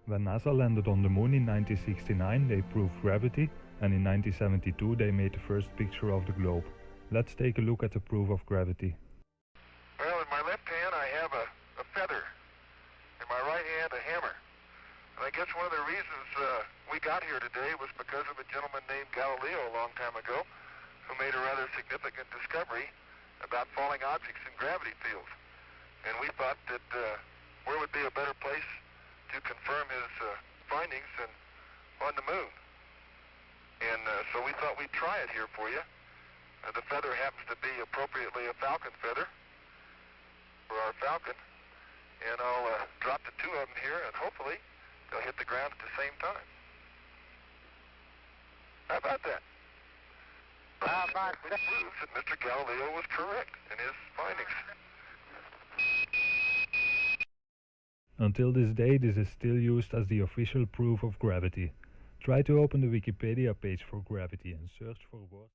When NASA landed on the moon in 1969, they proved gravity, and in 1972 they made the first picture of the globe. Let's take a look at the proof of gravity. Well, in my left hand I have a feather. In my right hand a hammer. And I guess one of the reasons we got here today was because of a gentleman named Galileo a long time ago who made a rather significant discovery about falling objects in gravity fields. And we thought that where would be a better place to confirm his findings than on the moon. And so we thought we'd try it here for you. The feather happens to be appropriately a falcon feather for our falcon. And I'll drop the two of them here, and hopefully they'll hit the ground at the same time. How about that? Which proves that Mr. Galileo was correct in his findings. Until this day, this is still used as the official proof of gravity. Try to open the Wikipedia page for gravity and search for words.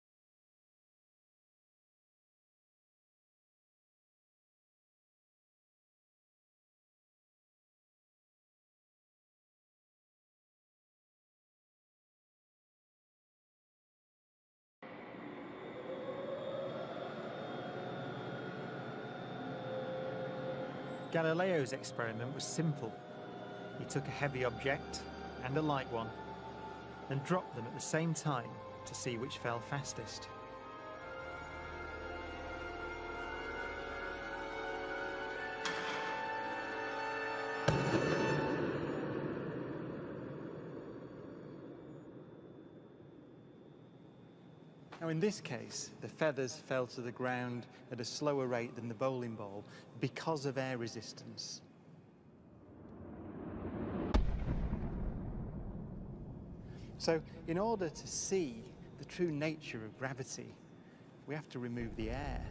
Galileo's experiment was simple. He took a heavy object and a light one and dropped them at the same time to see which fell fastest. Now in this case, the feathers fell to the ground at a slower rate than the bowling ball because of air resistance. So in order to see the true nature of gravity, we have to remove the air.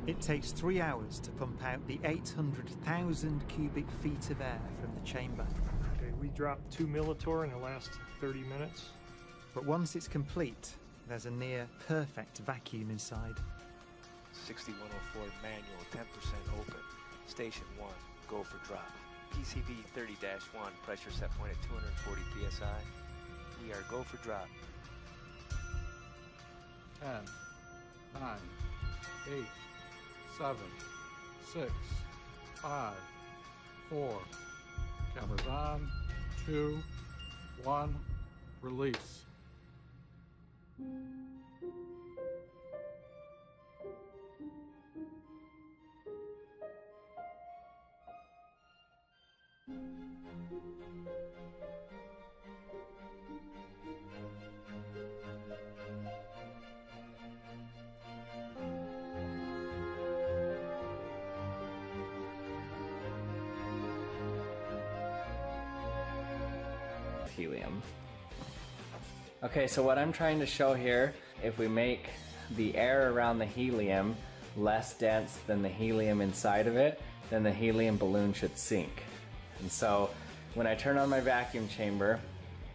It takes 3 hours to pump out the 800,000 cubic feet of air from the chamber. Okay, we dropped 2 millitorr in the last 30 minutes. But once it's complete, there's a near perfect vacuum inside. 6104 manual, 10% open. Station 1, go for drop. PCB 30-1, pressure set point at 240 psi. We are go for drop. 10, 9, 8, 7, 6, 5, 4, cameras on, 2, 1, release. Helium. Okay, so what I'm trying to show here, if we make the air around the helium less dense than the helium inside of it, then the helium balloon should sink. And so when I turn on my vacuum chamber,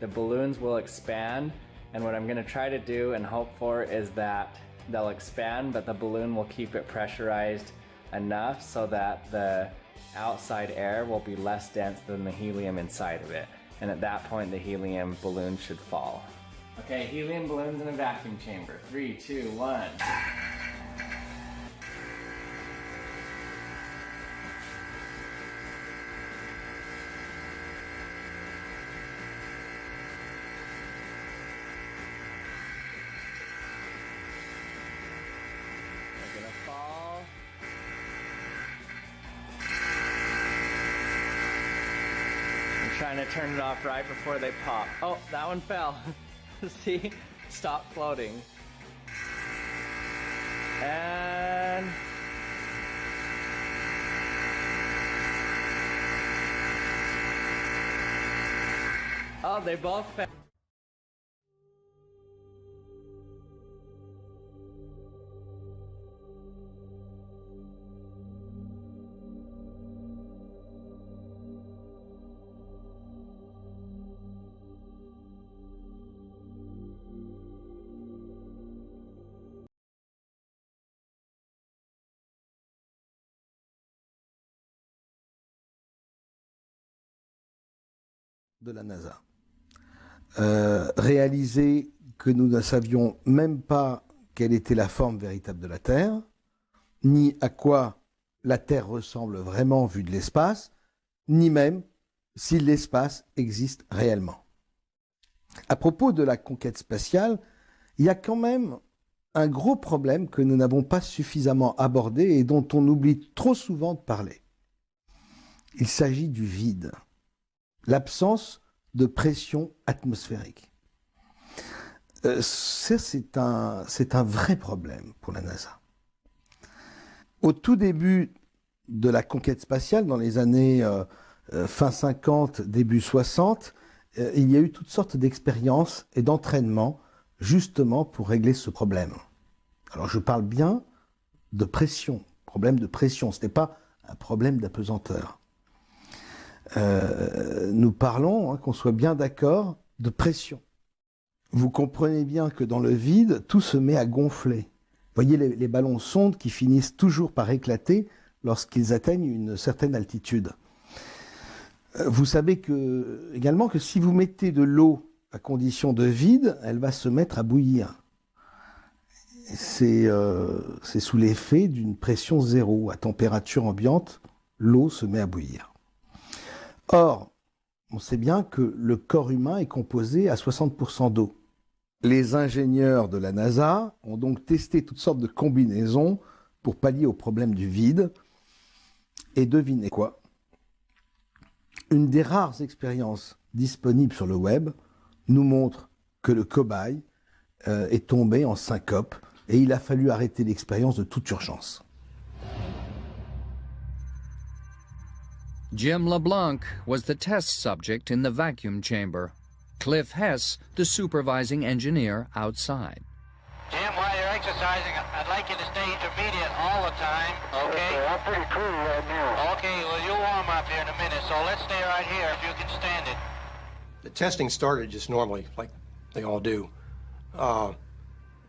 the balloons will expand, and what I'm going to try to do and hope for is that they'll expand, but the balloon will keep it pressurized enough so that the outside air will be less dense than the helium inside of it. And at that point, the helium balloon should fall. Okay, helium balloons in a vacuum chamber. 3, 2, 1. They're gonna fall. Trying to turn it off right before they pop. Oh, that one fell. See? Stop floating. And... oh, they both fell. de la NASA. Réaliser que nous ne savions même pas quelle était la forme véritable de la Terre, ni à quoi la Terre ressemble vraiment vue de l'espace, ni même si l'espace existe réellement. À propos de la conquête spatiale, il y a quand même un gros problème que nous n'avons pas suffisamment abordé et dont on oublie trop souvent de parler. Il s'agit du vide, l'absence de pression atmosphérique. C'est un vrai problème pour la NASA. Au tout début de la conquête spatiale, dans les années fin 50, début 60, il y a eu toutes sortes d'expériences et d'entraînements justement pour régler ce problème. Alors je parle bien de pression, problème de pression, ce n'est pas un problème d'apesanteur. Nous parlons, qu'on soit bien d'accord, de pression. Vous comprenez bien que dans le vide, tout se met à gonfler. Vous voyez les ballons sondes qui finissent toujours par éclater lorsqu'ils atteignent une certaine altitude. Vous savez également que si vous mettez de l'eau à condition de vide, elle va se mettre à bouillir. C'est sous l'effet d'une pression zéro. À température ambiante, l'eau se met à bouillir. Or, on sait bien que le corps humain est composé à 60% d'eau. Les ingénieurs de la NASA ont donc testé toutes sortes de combinaisons pour pallier au problème du vide. Et devinez quoi? Une des rares expériences disponibles sur le web nous montre que le cobaye est tombé en syncope et il a fallu arrêter l'expérience de toute urgence. Jim LeBlanc was the test subject in the vacuum chamber. Cliff Hess, the supervising engineer outside. Jim, while you're exercising, I'd like you to stay intermediate all the time, okay? I'm pretty cool right now. Okay, well, you'll warm up here in a minute, so let's stay right here if you can stand it. The testing started just normally, like they all do.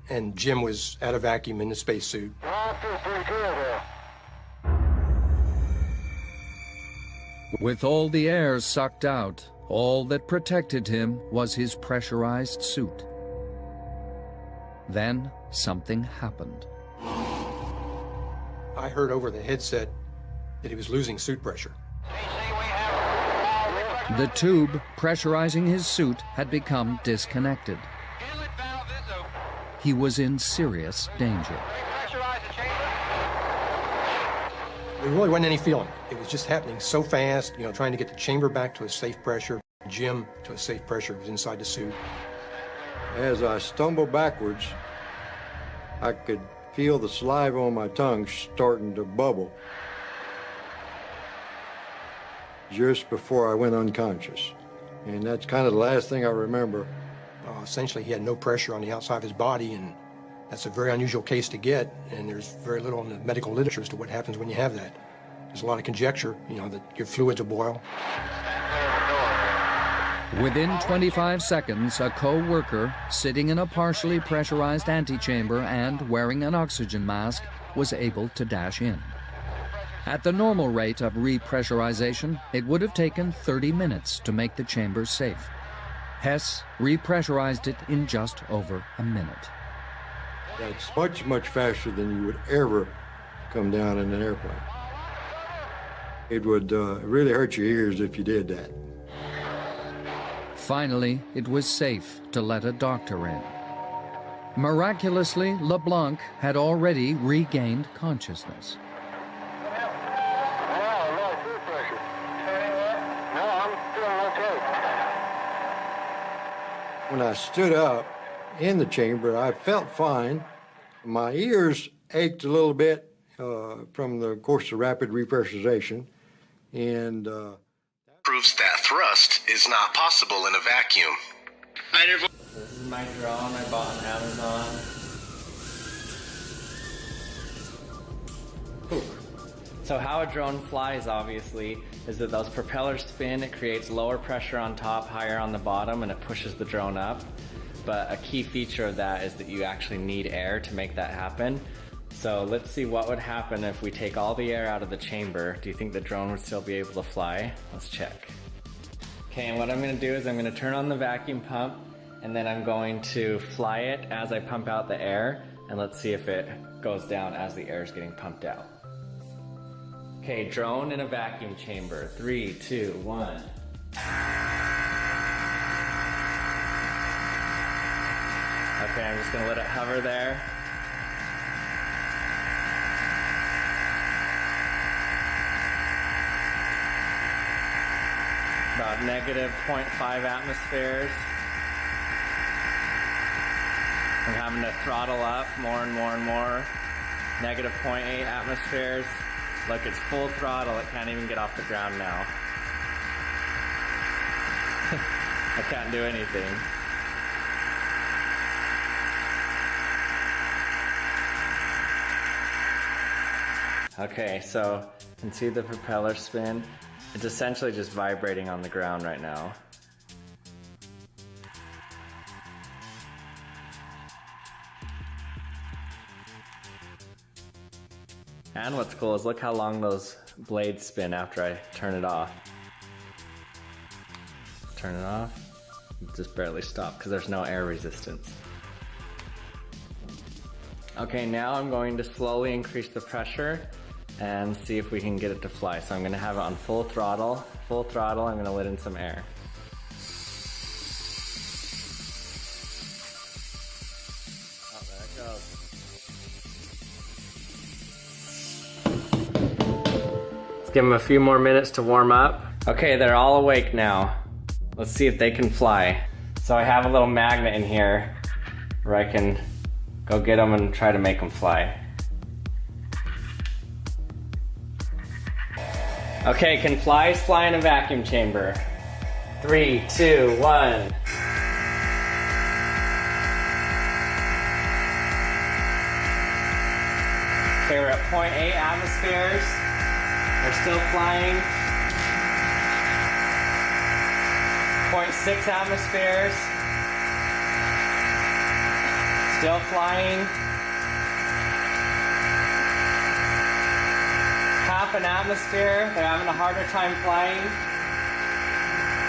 And Jim was at a vacuum in the spacesuit. Oh, I feel pretty good here. With all the air sucked out, all that protected him was his pressurized suit. Then something happened. I heard over the headset that he was losing suit pressure. The tube pressurizing his suit had become disconnected. He was in serious danger. There really wasn't any feeling. It was just happening so fast, trying to get the chamber back to a safe pressure, Jim to a safe pressure was inside the suit. As I stumbled backwards, I could feel the saliva on my tongue starting to bubble just before I went unconscious. And that's kind of the last thing I remember. Essentially, he had no pressure on the outside of his body, and that's a very unusual case to get, and there's very little in the medical literature as to what happens when you have that. There's a lot of conjecture, that your fluids will boil. Within 25 seconds, a co-worker, sitting in a partially pressurized antechamber and wearing an oxygen mask, was able to dash in. At the normal rate of repressurization, it would have taken 30 minutes to make the chamber safe. Hess repressurized it in just over a minute. That's much, much faster than you would ever come down in an airplane. It would really hurt your ears if you did that. Finally, it was safe to let a doctor in. Miraculously, LeBlanc had already regained consciousness. When I stood up in the chamber, I felt fine. My ears ached a little bit from the course of rapid repressurization, and proves that thrust is not possible in a vacuum. This is my drone I bought on Amazon. Ooh. So how a drone flies, obviously, is that those propellers spin, it creates lower pressure on top, higher on the bottom, and it pushes the drone up. But a key feature of that is that you actually need air to make that happen. So let's see what would happen if we take all the air out of the chamber. Do you think the drone would still be able to fly? Let's check. Okay, and what I'm gonna do is I'm gonna turn on the vacuum pump and then I'm going to fly it as I pump out the air, and let's see if it goes down as the air is getting pumped out. Okay, drone in a vacuum chamber. 3, 2, 1. Okay, I'm just gonna let it hover there. About negative 0.5 atmospheres. I'm having to throttle up more and more and more. Negative 0.8 atmospheres. Look, it's full throttle. It can't even get off the ground now. I can't do anything. Okay, so you can see the propeller spin. It's essentially just vibrating on the ground right now. And what's cool is look how long those blades spin after I turn it off. Turn it off, just barely stop because there's no air resistance. Okay, now I'm going to slowly increase the pressure and see if we can get it to fly. So I'm gonna have it on full throttle. Full throttle, I'm gonna let in some air. Oh, there it goes. Let's give them a few more minutes to warm up. Okay, they're all awake now. Let's see if they can fly. So I have a little magnet in here where I can go get them and try to make them fly. Okay, can flies fly in a vacuum chamber? 3, 2, 1. Okay, we're at 0.8 atmospheres. They're still flying. 0.6 atmospheres. Still flying. Half an atmosphere, they're having a harder time flying.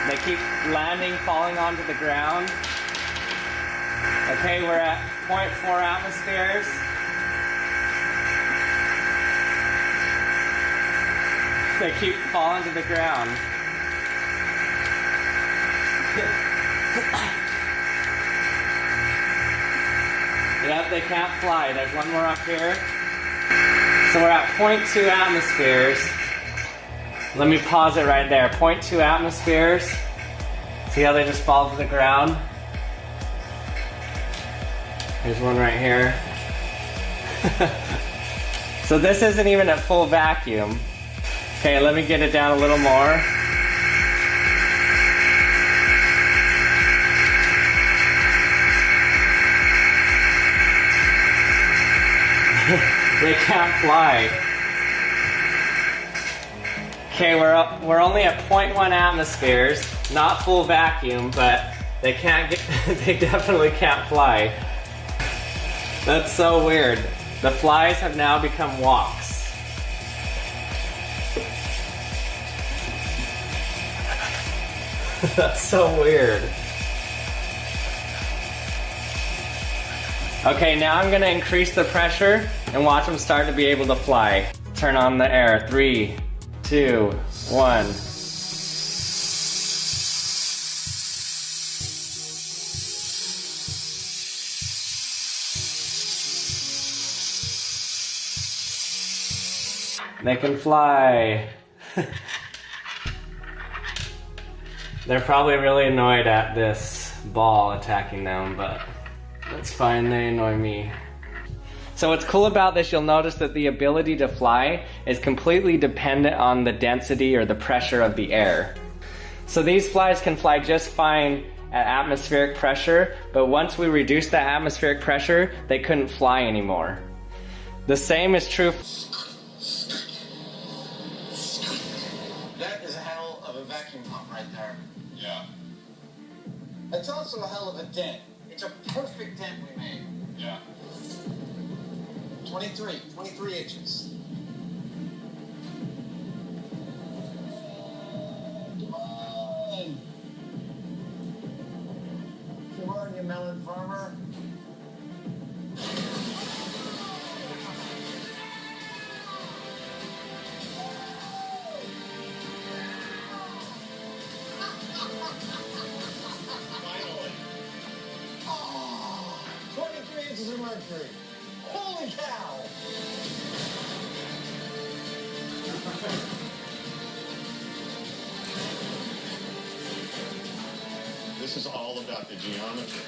They keep landing, falling onto the ground. Okay, we're at 0.4 atmospheres. They keep falling to the ground. Yep, they can't fly. There's one more up here. So we're at 0.2 atmospheres. Let me pause it right there. 0.2 atmospheres. See how they just fall to the ground? Here's one right here. So this isn't even at full vacuum. Okay, let me get it down a little more. They can't fly. Okay, we're only at 0.1 atmospheres, not full vacuum, but they definitely can't fly. That's so weird. The flies have now become walks. That's so weird. Okay, now I'm gonna increase the pressure and watch them start to be able to fly. Turn on the air. 3, 2, 1. They can fly. They're probably really annoyed at this ball attacking them, but that's fine, they annoy me. So what's cool about this, you'll notice that the ability to fly is completely dependent on the density or the pressure of the air. So these flies can fly just fine at atmospheric pressure, but once we reduce that atmospheric pressure, they couldn't fly anymore. The same is true. That is a hell of a vacuum pump right there. Yeah. It's also a hell of a dent. It's a perfect dent we made. Yeah. 23 inches. Come on. melon farmer. Finally. Oh, 23 inches of mercury. Holy cow! This is all about the geometry.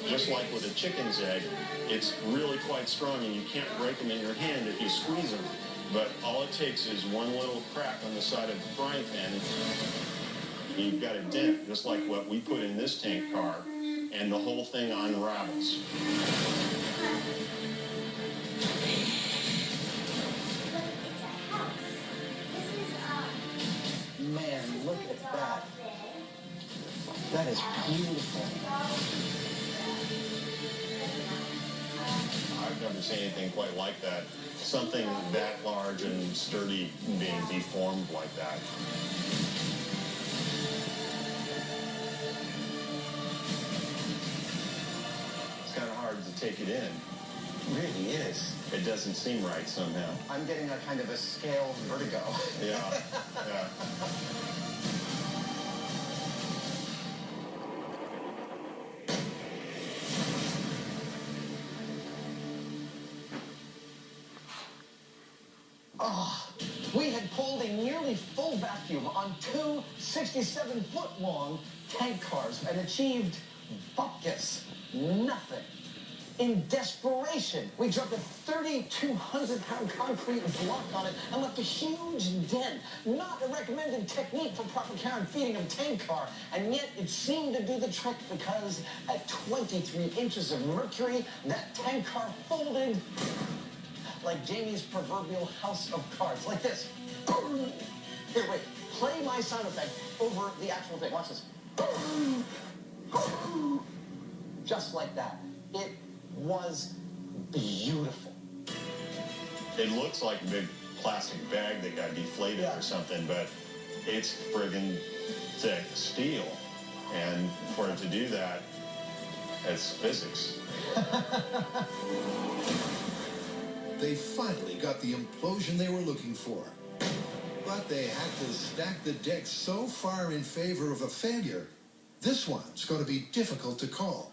Just like with a chicken's egg, it's really quite strong and you can't break them in your hand if you squeeze them. But all it takes is one little crack on the side of the frying pan. You've got a dent, just like what we put in this tank car, and the whole thing unravels. Man, look at that. That is beautiful. I've never seen anything quite like that. Something that large and sturdy being deformed like that. It's kind of hard to take it in. It really is. It doesn't seem right somehow. I'm getting a kind of a scale vertigo. Yeah, yeah. Oh, we had pulled a nearly full vacuum on two 67-foot-long tank cars and achieved buckus, nothing. In desperation, we dropped a 3,200-pound concrete block on it and left a huge dent. Not a recommended technique for proper care and feeding of a tank car, and yet it seemed to do the trick because at 23 inches of mercury, that tank car folded like Jamie's proverbial house of cards, like this. Here, wait, play my sound effect over the actual thing. Watch this. Just like that. It was beautiful. It looks like a big plastic bag that got deflated or something, but it's friggin' thick steel. And for it to do that, it's physics. They finally got the implosion they were looking for. But they had to stack the deck so far in favor of a failure, this one's going to be difficult to call.